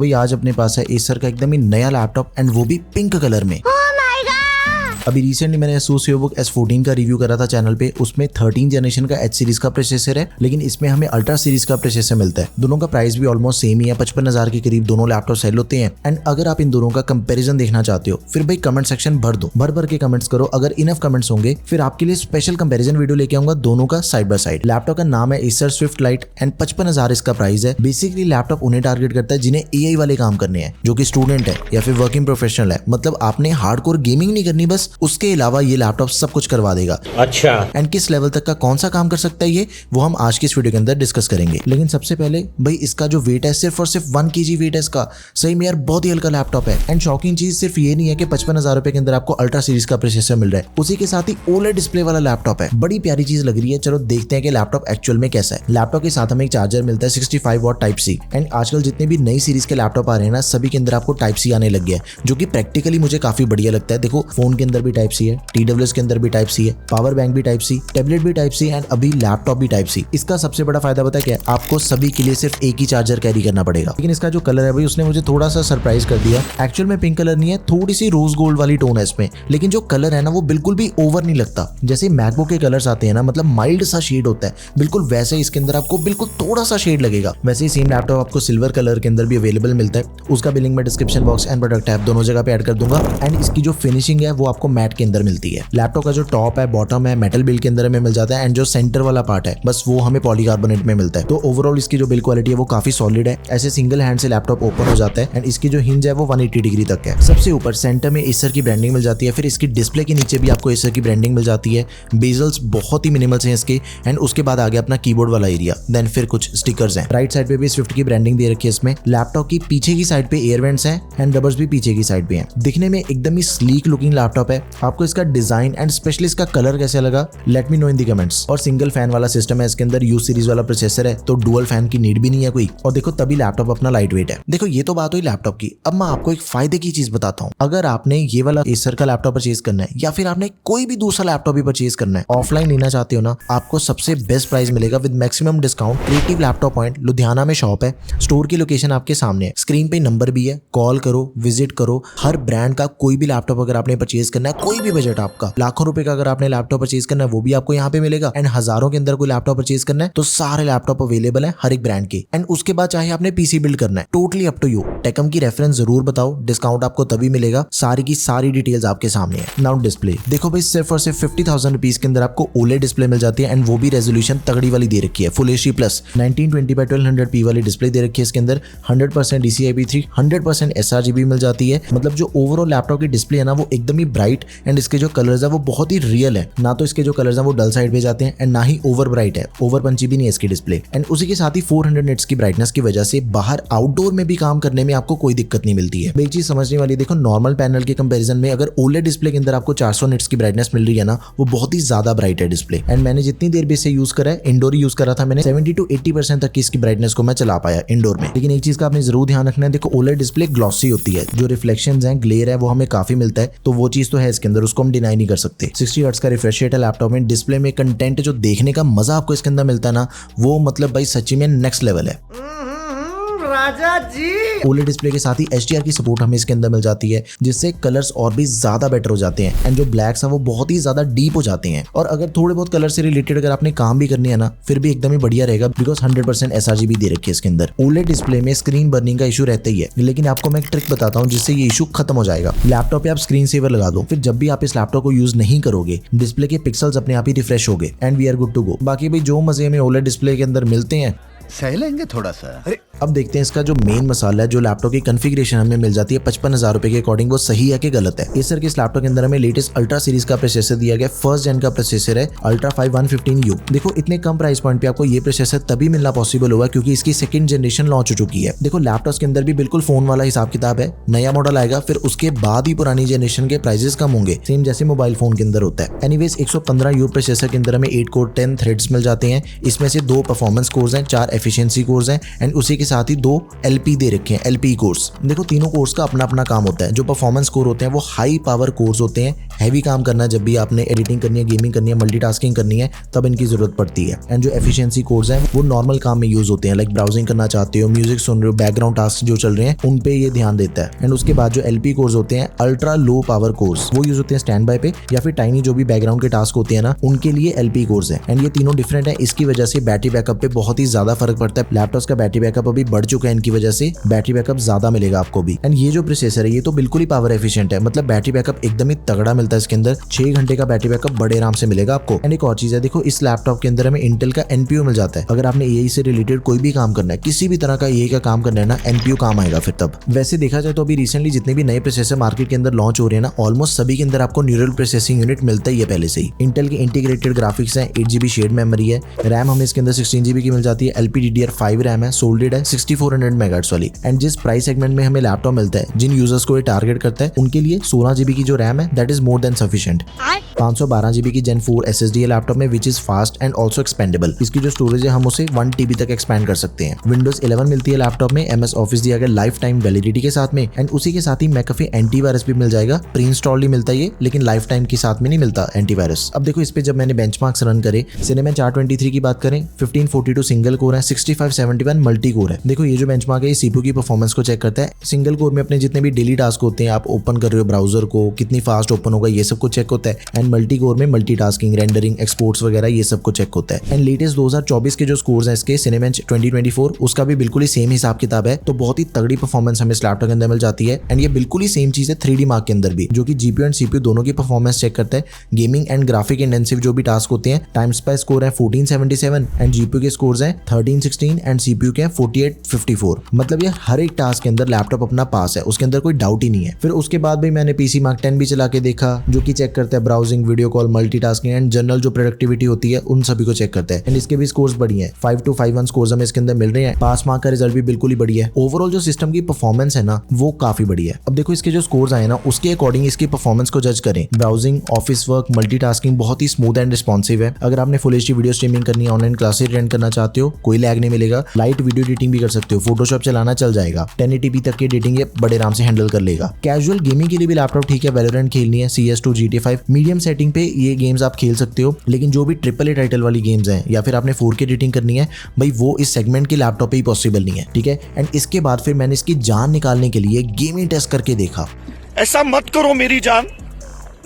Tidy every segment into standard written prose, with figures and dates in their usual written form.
भाई आज अपने पास है एसर का एकदम ही नया लैपटॉप एंड वो भी पिंक कलर में। अभी रिसेंटली मैंने Asus EvoBook S14 का रिव्यू करा था चैनल पे। उसमें 13 जनरेशन का H सीरीज का प्रोसेसर है, लेकिन इसमें हमें अल्ट्रा सीरीज का प्रोसेसर मिलता है। दोनों का प्राइस भी ऑलमोस्ट सेम ही है, 55,000 के करीब दोनों लैपटॉप सेल होते हैं। एंड अगर आप इन दोनों का कंपैरिजन देखना चाहते हो फिर भाई कमेंट सेक्शन भर दो, भर के कमेंट्स करो। अगर इनफ कमेंट्स होंगे फिर आपके लिए स्पेशल कंपैरिजन वीडियो लेके आऊंगा दोनों का साइड बाय साइड। लैपटॉप का नाम है Acer Swift Lite एंड 55,000 इसका प्राइस है। बेसिकली लैपटॉप उन्हें टारगेट करता है जिन्हें AI वाले काम करने हैं, जो कि स्टूडेंट है या फिर वर्किंग प्रोफेशनल है। मतलब आपने हार्डकोर गेमिंग नहीं करनी, बस उसके अलावा ये लैपटॉप सब कुछ करवा देगा। अच्छा, एंड किस लेवल तक का कौन सा काम कर सकता है ये वो हम आज की इस वीडियो के अंदर डिस्कस करेंगे। लेकिन सबसे पहले भाई इसका जो वेट है सिर्फ और सिर्फ 1 kg वेट है इसका। सही में यार बहुत ही हल्का लैपटॉप है। एंड शॉकिंग चीज सिर्फ ये नहीं है कि 55,000 रुपए के अंदर आपको अल्ट्रा सीरीज का प्रोसेसर मिल रहा है, उसी के साथ ही OLED डिस्प्ले वाला लैपटॉप है। बड़ी प्यारी चीज लग रही है। चलो देखते हैं कि लैपटॉप एक्चुअल में कैसा है। लैपटॉप के साथ हमें एक चार्जर मिलता है 65 वॉट टाइप सी। एंड आजकल जितने भी नई सीरीज के लैपटॉप आ रहे हैं ना, सभी के अंदर आपको टाइप सी आने लग गया है, जो कि प्रैक्टिकली मुझे काफी बढ़िया लगता है। देखो फोन के अंदर भी टाइप सी है, TWS के अंदर भी टाइप सी है, पावर बैंक भी टाइप सी, टैबलेट भी टाइप सी एंड अभी लैपटॉप भी टाइप सी। इसका सबसे बड़ा फायदा पता है क्या है? आपको सभी के लिए सिर्फ एक ही चार्जर कैरी करना पड़ेगा। लेकिन इसका जो कलर है भाई उसने मुझे थोड़ा सा सरप्राइज कर दिया। एक्चुअल में पिंक कलर नहीं है, थोड़ी सी रोज गोल्ड वाली टोन है इसमें, लेकिन जो कलर है ना वो बिल्कुल भी ओवर नहीं लगता। जैसे मैकबुक के कलर्स आते हैं ना, मतलब माइल्ड सा शेड होता है, बिल्कुल वैसे इसके अंदर आपको बिल्कुल थोड़ा सा शेड लगेगा। वैसे ही सेम लैपटॉप आपको सिल्वर कलर के अंदर भी अवेलेबल मिलता है। उसका बिलिंग में description box and product tab दोनों जगह पे ऐड कर दूंगा। एंड इसकी जो फिनिशिंग है वो आपको मैट के अंदर मिलती है। लैपटॉप का जो टॉप है, बॉटम है, मेटल बिल्ड के अंदर में मिल जाता है एंड जो सेंटर वाला पार्ट है बस वो हमें पॉलीकार्बोनेट में मिलता है। तो ओवरऑल इसकी जो बिल्ड क्वालिटी है वो काफी सॉलिड है। ऐसे सिंगल हैंड से लैपटॉप ओपन हो जाता है एंड इसकी जो हिंज है वो 180 डिग्री तक है। सबसे ऊपर सेंटर में एसर की ब्रांडिंग मिल जाती है। फिर इसकी डिस्प्ले के नीचे भी आपको एसर की ब्रांडिंग मिल जाती है। बेजल्स बहुत ही मिनिमल हैं इसके। एंड उसके बाद आ गया अपना कीबोर्ड वाला एरिया, देन फिर कुछ स्टिकर्स हैं। राइट साइड पे भी स्विफ्ट की ब्रांडिंग दे रखी है इसमें। लैपटॉप की पीछे की साइड पे एयर वेंट्स हैं एंड रबर्स भी पीछे की साइड पे हैं। दिखने में एकदम ही स्लीक लुकिंग लैपटॉप है। आपको इसका डिजाइन एंड स्पेशली इसका कलर कैसे लगा, let me know in the comments. और सिंगल फैन वाला सिस्टम है इसके अंदर, यू सीरीज वाला प्रोसेसर है, तो डुअल फैन की नीड भी नहीं है कोई। और देखो तभी लैपटॉप अपना लाइट वेट है। देखो ये तो बात हुई लैपटॉप की। अब मैं आपको एक फायदे की चीज बताता हूँ। अगर आपने ये वाला एसर का लैपटॉप परचेज करना है या फिर आपने कोई भी दूसरा लैपटॉप भी परचेज करना है, ऑफलाइन लेना चाहते हो ना, आपको सबसे बेस्ट प्राइस मिलेगा with maximum discount. Creative laptop point Ludhiana में शॉप है। स्टोर की लोकेशन आपके सामने है, स्क्रीन पे नंबर भी है, कॉल करो, विजिट करो। हर ब्रांड का कोई भी लैपटॉप अगर आपने परचेज करना है, कोई भी बजट आपका, लाखों रुपए का अगर आपने लैपटॉप परचेज करना है वो भी आपको यहाँ पे मिलेगा। एंड हजारों के अंदर कोई लैपटॉप परचेज करना है तो सारे लैपटॉप अवेलेबल है हर एक ब्रांड के। एंड उसके बाद चाहे आपने पीसी बिल्ड करना है, टोटली अप टू यू। टेकम की रेफरेंस जरूर बताओ, डिस्काउंट आपको तभी मिलेगा। सारी की सारी डिटेल्स आपके सामने है। नाउ डिस्प्ले देखो भाई, सिर्फ और सिर्फ 50,000 रुपीज के अंदर आपको OLED डिस्प्ले मिल जाती है एंड वो भी रेजोल्यूशन तगड़ी वाली दे रखी है, फुल HD प्लस 1920x1200p वाली डिस्प्ले दे रखी है इसके अंदर। 100% DCI-P3, 100% sRGB मिल जाती है। मतलब जो ओवरऑल लैपटॉप की डिस्प्ले है ना वो एकदम ही ब्राइट एंड इसके जो कलर्स है वो बहुत ही रियल है। ना तो इसके जो कलर्स है वो डल साइड पे जाते हैं एंड ना ही ओवर ब्राइट है, ओवर पंची भी नहीं है इसकी डिस्प्ले। एंड उसी के साथ ही 400 निट्स की ब्राइटनेस की वजह से बाहर आउटडोर में भी काम करने में आपको कोई दिक्कत नहीं मिलती है। एक चीज समझने वाली, देखो नॉर्मल पैनल के कंपैरिजन में अगर OLED डिस्प्ले के अंदर आपको 400 निट्स की ब्राइटनेस मिल रही है ना, वो बहुत ही ज्यादा ब्राइट है डिस्प्ले। एंड मैंने जितनी देर भी इसे यूज करा है, इंडोर यूज करा था मैंने, 70 to 80% तक की इसकी ब्राइटनेस को मैं चला पाया इंडोर में। लेकिन एक चीज का आपने जरूर ध्यान रखना है, देखो OLED डिस्प्ले ग्लॉसी होती है, जो रिफ्लेक्शंस हैं, ग्लेयर है, वो हमें काफी मिलता है। तो वो चीज तो है इसके अंदर, उसको हम डिनाई नहीं कर सकते। 60 हर्ट्ज का रिफ्रेश रेट है लैपटॉप में। डिस्प्ले में कंटेंट जो देखने का मजा आपको इसके अंदर मिलता है ना, वो मतलब भाई सच्ची में नेक्स्ट लेवल है राजा जी। OLED डिस्प्ले के साथ ही HDR की सपोर्ट हमें इसके अंदर मिल जाती है, जिससे कलर्स और भी ज्यादा बेटर हो जाते हैं एंड जो ब्लैक्स हैं वो बहुत ही ज्यादा डीप हो जाते हैं। और अगर थोड़े बहुत कलर से रिलेटेड अगर आपने काम भी करनी है ना, फिर भी एकदम ही बढ़िया रहेगा, बिकॉज 100% sRGB दे रखी है इसके अंदर। OLED डिस्प्ले में स्क्रीन बर्निंग का इशू रहता ही है, लेकिन आपको मैं एक ट्रिक बताता हूँ जिससे ये इशू खत्म हो जाएगा। लैपटॉप पे आप स्क्रीन सेवर लगा दो, फिर जब भी आप इस लैपटॉप को यूज नहीं करोगे, डिस्प्ले के पिक्सल्स अपने आप ही रिफ्रेश हो गए and we are good to go. बाकी भाई जो मजे में OLED डिस्प्ले के अंदर मिलते हैं सह लेंगे थोड़ा सा। अरे अब देखते हैं इसका जो मेन मसाला है, जो लैपटॉप की कॉन्फ़िगरेशन हमें मिल जाती है 55,000 रुपए के अकॉर्डिंग, वो सही है कि गलत है। एसर के इस लैपटॉप के अंदर हमें लेटेस्ट अल्ट्रा सीरीज का प्रोसेसर दिया गया, फर्स्ट जेन का प्रोसेसर है अल्ट्रा 5115U। देखो इतने कम प्राइस पॉइंट पे आपको ये प्रोसेसर तभी मिलना पॉसिबल हुआ क्योंकि इसकी सेकंड जनरेशन लॉन्च हो चुकी है। देखो लैपटॉप के अंदर भी बिल्कुल फोन वाला हिसाब किताब है, नया मॉडल आएगा फिर उसके बाद ही पुरानी जनरेशन के प्राइसेस कम होंगे, सेम जैसे मोबाइल फोन के अंदर होता है। एनीवेज 115U प्रोसेसर के अंदर हमें 8 कोर 10 थ्रेड्स मिल जाते हैं। इसमें से 2 परफॉर्मेंस कोर्स हैं, 4 एफिशिएंसी कोर्स हैं एंड उसी के साथ ही 2 LP दे रखे हैं, LP कोर्स। देखो तीनों कोर्स का अपना अपना काम होता है। जो परफॉर्मेंस कोर होते हैं वो हाई पावर कोर्स होते हैं, हैवी काम करना है, जब भी आपने एडिटिंग करनी है, गेमिंग करनी है, मल्टीटास्किंग करनी है तब इनकी जरूरत पड़ती है। एंड जो एफिशिएंसी कोर्स हैं वो नॉर्मल काम में यूज होते हैं, लाइक ब्राउजिंग करना चाहते हो, म्यूजिक सुन रहे हो, बैकग्राउंड टास्क जो चल रहे हैं उन पे ये ध्यान देता है। एंड उसके बाद जो LP कोर्स होते हैं, अल्ट्रा लो पावर कोर्स, वो यूज होते हैं स्टैंड बाय पे या फिर टाइनी जो भी बैकग्राउंड के टास्क होते हैं ना उनके लिए LP कोर्स है। एंड ये तीनों डिफरेंट है, इसकी वजह से बैटरी बैकअप पे बहुत ही ज्यादा फर्क पड़ता है। लैपटॉप का बैटरी बैकअप अभी बढ़ चुका है, इनकी वजह से बैटरी बैकअप ज्यादा मिलेगा आपको भी। एंड ये जो प्रोसेसर है ये तो बिल्कुल ही पावर एफिशिएंट है, मतलब बैटरी बैकअप एकदम ही तगड़ा मिलता है इसके अंदर। 6 घंटे का बैटरी बैकअप बड़े आराम से मिलेगा आपको। एंड एक और चीज है, देखो इस लैपटॉप के अंदर हमें इंटेल का NPU मिल जाता है। अगर आपने AI से रिलेटेड कोई भी काम करना है, किसी भी तरह का AI का काम करना है ना, NPU काम आएगा फिर तब। वैसे देखा जाए तो अभी रिसेंटली जितने भी नए प्रोसेसर मार्केट के अंदर लॉन्च हो रहे हैं ना, ऑलमोस्ट सभी के अंदर आपको न्यूरल प्रोसेसिंग यूनिट मिलता ही है पहले से ही। इंटेल के इंटीग्रेटेड ग्राफिक्स है, 8GB शेड मेमोरी है, रैम हमें इसके अंदर 16GB की मिल जाती है, LPDDR5 रैम है, सोल्डेड है, 6400 MHz वाली। एंड जिस प्राइस सेगमेंट में हमें लैपटॉप मिलता है, जिन यूजर्स को ये टारगेट करता है उनके लिए 16GB की जो रैम है that is more than sufficient. 512GB की Gen 4 SSD है लैपटॉप में which is fast and also expendable. इसकी जो स्टोरेज है हम उसे 1 TB तक एक्सपैंड कर सकते हैं। Windows 11 मिलती है लैपटॉप में, MS Office दिया गया लाइफ टाइम वैलिडिटी के साथ में। एंड उसी के साथ ही McAfee एंटीवायरस भी मिल जाएगा, प्री इंस्टॉल ही मिलता है ये, लेकिन लाइफ टाइम के साथ में नहीं मिलता एंटीवायरस। अब देखो इस पे जब मैंने बेंचमार्क्स रन करे, Cinebench 423 की बात करें, 1542 सिंगल कोर है, 6571 मल्टी कोर है। देखो ये जो बेंचमार्क है ये CPU की परफॉर्मेंस को चेक करता है। सिंगल कोर में अपने जितने भी डेली टास्क होते हैं, आप ओपन कर रहे हो ब्राउजर को, कितनी फास्ट ओपन होगा ये सब कुछ चेक होता है। एंड मल्टी कोर में मल्टीटास्किंग, रेंडरिंग, एक्सपोर्ट्स वगैरह ये सब कुछ चेक होता है। एंड लेटेस्ट 2024 के जो स्कोर्स हैं इसके Cinebench 2024 उसका भी बिल्कुल ही सेम हिसाब किताब है। तो बहुत ही तगड़ी परफॉर्मेंस हमें इस लैपटॉप के अंदर मिल जाती है। एंड ये बिल्कुल ही सेम चीज है 3D मार्क के अंदर भी, जो कि GPU एंड CPU दोनों की परफॉर्मेंस चेक करता है। गेमिंग एंड ग्राफिक इंटेंसिव जो भी टास्क होते हैं, टाइम स्पाई स्कोर है 1477 एंड GPU के स्कोर्स हैं 1316 एंड CPU के 4854। मतलब ये हर एक टास्क के अंदर लैपटॉप अपना पास है, उसके अंदर कोई डाउट ही नहीं है। फिर उसके बाद भी मैंने PC Mark 10 भी चला के देखा, जो कि चेक करता है browsing, video call, multitasking and general जो प्रोडक्टिविटी होती है उन सभी को चेक करता है। एंड इसके भी स्कोर्स बढ़िया है, 5251 स्कोर्स हमें इसके अंदर मिल रहे हैं। पास मार्क का रिजल्ट भी बिल्कुल ही बढ़िया है। ओवरऑल जो सिस्टम की परफॉर्मेंस है ना वो काफी बढ़िया है। अब देखो इसके जो स्कोर्स आए ना उसके अकॉर्डिंग इसकी परफॉर्मेंस को जज करें। ब्राउजिंग, ऑफिस वर्क, मल्टीटास्किंग बहुत ही स्मूथ एंड रिस्पॉन्सिव है। अगर आपने फुल HD वीडियो स्ट्रीमिंग करनी है, ऑनलाइन क्लासेस अटेंड करना चाहते हो, कोई लैग नहीं मिलेगा। लाइट वीडियो एडिटिंग भी कर सकते हो, फोटोशॉप चलाना चल जाएगा, 1080p तक की एडिटिंग ये बड़े आराम से हैंडल कर लेगा। कैजुअल गेमिंग के लिए भी लैपटॉप ठीक है, वैलोरेंट खेलनी है, CS2 GTA5 मीडियम सेटिंग पे ये गेम्स आप खेल सकते हो। लेकिन जो भी AAA टाइटल वाली गेम्स हैं या फिर आपने 4K एडिटिंग करनी है भाई, वो इस सेगमेंट के लैपटॉप पे ही पॉसिबल नहीं है, ठीक है। एंड इसके बाद फिर मैंने इसकी जान निकालने के लिए गेमिंग टेस्ट करके देखा। ऐसा मत करो मेरी जान,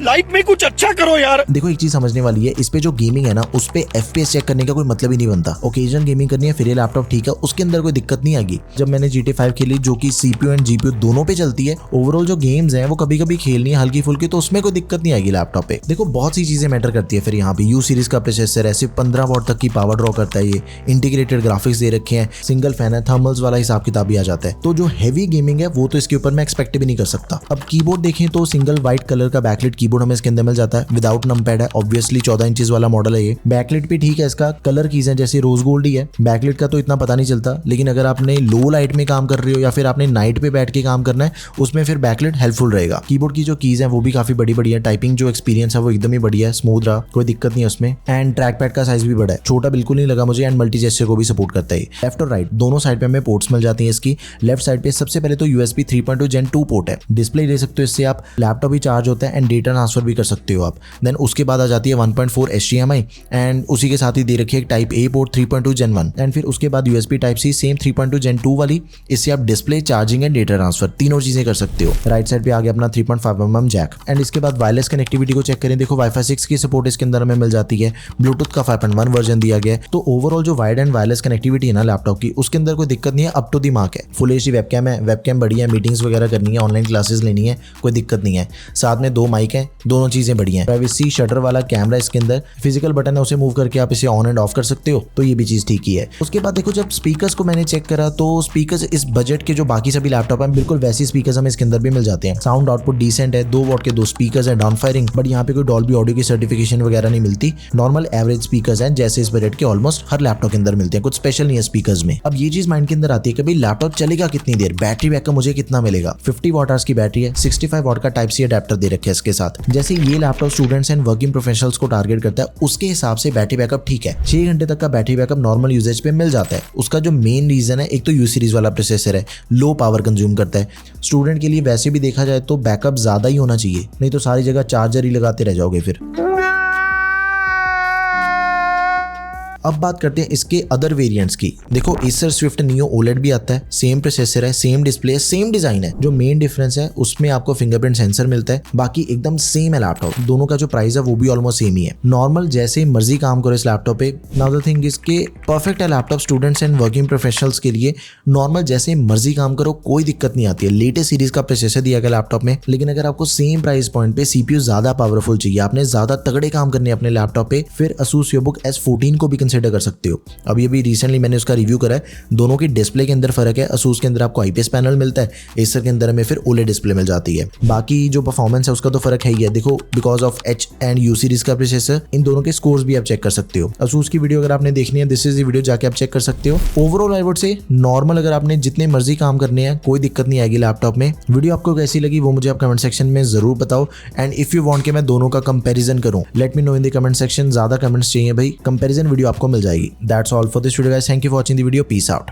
लाइफ में कुछ अच्छा करो यार। देखो एक चीज समझने वाली है, इस पे जो गेमिंग है ना उस पे FPS चेक करने का कोई मतलब ही नहीं बनता। ओकेजन गेमिंग करनी है फिर ये लैपटॉप ठीक है, उसके अंदर कोई दिक्कत नहीं आएगी। जब मैंने GTA5 खेली जो कि CPU एंड GPU दोनों पे चलती है, ओवरऑल जो गेम्स हैं वो कभी कभी खेलनी है हल्की फुल्की, तो उसमें कोई दिक्कत नहीं आएगी लैपटॉप पे। देखो बहुत सी चीजें मैटर करती है। फिर यहाँ पे U सीरीज का प्रोसेसर है, सिर्फ 15 वॉट तक की पावर ड्रॉ करता है, ये इंटीग्रेटेड ग्राफिक्स दे रखे हैं, सिंगल फैन है, थर्मल्स वाला हिसाब किताब भी आ जाता है। तो जो हैवी गेमिंग है वो तो इसके ऊपर मैं एक्सपेक्ट भी नहीं कर सकता। अब कीबोर्ड देखें तो सिंगल व्हाइट कलर का बैकलिट कीबोर्ड हमें इसके अंदर मिल जाता है, विदाउट नंपैड है, ऑब्वियसली 14 इंचेस वाला मॉडल है ये। बैकलिट भी ठीक है, इसका कलर कीज है जैसे रोज गोल्ड ही है। बैकलिट का तो इतना पता नहीं चलता, लेकिन अगर आपने लो लाइट में काम कर रहे हो या फिर आपने नाइट पे बैठ के काम करना है उसमें फिर बैकलिट हेल्पफुल रहेगा। कीबोर्ड की जो कीज है वो भी काफी बड़ी बड़ी है, टाइपिंग जो एक्सपीरियंस है वो एकदम ही बढ़िया है, स्मूथ रहा, कोई दिक्कत नहीं है उसमें। एंड ट्रैक पैड का साइज भी बड़ा है, छोटा बिल्कुल नहीं लगा मुझे। एंड मल्टी जेस्चर को भी सपोर्ट करता है। लेफ्ट और राइट दोनों साइड पे हमें पोर्ट्स मिल जाती हैं इसकी। लेफ्ट साइड पे सबसे पहले तो USB 3.2 Gen 2 पोर्ट है, डिस्प्ले ले सकते हो इससे आप, लैपटॉप भी चार्ज होता है एंड डेटा ट्रांसफर भी कर सकते हो आप। देन उसके बाद आ जाती है 1.4 HDMI एंड उसी के साथ ही दे रखी है type A port 3.2 Gen 1 and फिर उसके बाद USB type C same 3.2 Gen 2 वाली। इससे आप display, charging and data transfer तीनों चीजें कर सकते हो। राइट साइड पे आ गया अपना 3.5mm जैक। एंड इसके बाद वायरलेस कनेक्टिविटी को चेक करें, देखो Wi-Fi 6 की सपोर्ट इसके अंदर हमें मिल जाती है, ब्लूटूथ का 5.1 वर्जन दिया गया है। तो ओवरऑल जो वायर्ड एंड वायरलेस कनेक्टिविटी है ना लैपटॉप की, उसके अंदर कोई दिक्कत नहीं है, अप टू दी मार्क है। फुल HD वेबकैम है, वेबकैम बढ़िया है, मीटिंग्स वगैरह करनी है, ऑनलाइन क्लासेस लेनी है, कोई दिक्कत नहीं है। साथ में 2 माइक है, दोनों चीजें बढ़िया है। प्राइवेसी शटर वाला कैमरा इसके अंदर, फिजिकल बटन है उसे मूव करके आप इसे ऑन एंड ऑफ कर सकते हो, तो ये भी चीज ठीक ही है। उसके बाद देखो जब स्पीकर्स को मैंने चेक करा तो स्पीकर्स इस बजट के जो बाकी सभी लैपटॉप हैं बिल्कुल वैसी स्पीकर्स हमें इसके अंदर भी मिल जाते हैं। साउंड आउटपुट डिसेंट है, 2 वॉट के 2 स्पीकर्स हैं, डाउन फायरिंग, बट यहाँ पे कोई डॉल्बी ऑडियो की सर्टिफिकेशन वगैरह नहीं मिलती। नॉर्मल एवरेज स्पीकर्स हैं जैसे इस बजट के ऑलमोस्ट हर लैपटॉप के अंदर मिलते हैं, कुछ स्पेशल नहीं है स्पीकर्स में। अब ये चीज माइंड के अंदर आती है कि भाई लैपटॉप चलेगा कितनी देर, बैटरी बैकअप मुझे कितना मिलेगा। 50 वॉट आवर्स की बैटरी है, 65 वॉट का टाइप C अडेप्टर दे रखे हैं इसके साथ, साथ। जैसे ये laptop students and working professionals को टारगेट करता है, उसके हिसाब से बैटरी बैकअप ठीक है, 6 घंटे तक का बैटरी बैकअप नॉर्मल यूजेज पे मिल जाता है। उसका जो मेन रीजन है, एक तो यू सीरीज वाला प्रोसेसर है, लो पावर कंज्यूम करता है। स्टूडेंट के लिए वैसे भी देखा जाए तो बैकअप ज्यादा ही होना चाहिए, नहीं तो सारी जगह चार्जर ही लगाते रह जाओगे फिर। अब बात करते हैं इसके अदर वेरिएंट्स की। देखो Acer Swift Neo OLED भी आता है, सेम प्रोसेसर है, सेम डिस्प्ले, सेम डिजाइन है। जो मेन डिफरेंस है उसमें आपको फिंगरप्रिंट सेंसर मिलता है, बाकी एकदम सेम है लैपटॉप। दोनों का जो प्राइस है वो भी ऑलमोस्ट सेम ही है। नॉर्मल जैसे मर्जी काम करो इस लैपटॉप पे। नाउ द थिंग इज के परफेक्ट है laptop students and working professionals के लिए। नॉर्मल जैसे मर्जी काम करो, कोई दिक्कत नहीं आती है। लेटेस्ट सीरीज का प्रोसेसर दिया गया लैपटॉप में, लेकिन अगर आपको सेम प्राइस पॉइंट पे CPU ज्यादा पावरफुल चाहिए, आपने ज्यादा तगड़े काम करने अपने लैपटॉप पे, फिर Asus VivoBook S14 को भी कंसिडर कर सकते हो। अभी रिसेंटली मैंने उसका रिव्यू करा है। दोनों की डिस्प्ले के अंदर फर्क है। Asus के अंदर आपको IPS पैनल मिलता है, Acer के अंदर में फिर OLED डिस्प्ले मिल जाती है। बाकी जो परफॉर्मेंस है उसका तो फर्क है ही है। देखो because of H and U series का प्रोसेसर, इन दोनों के स्कोर्स भी आप चेक कर सकते हो। Asus की वीडियो अगर आपने देखनी है, दिस इज द वीडियो, जाके आप चेक कर सकते हो। Overall I would say normal, अगर आपने जितने मर्जी काम करने हैं कोई दिक्कत नहीं आएगी लैपटॉप में। वीडियो आपको कैसी लगी वो मुझे आप कमेंट सेक्शन में जरूर बताओ। एंड इफ यू वांट कि मैं दोनों का कंपैरिजन करूं, let me know in the comment section. ज्यादा कमेंट्स चाहिए भाई, कंपैरिजन वीडियो आपको मिल जाएगी। That's all for this video guys, thank you for watching the video, peace out.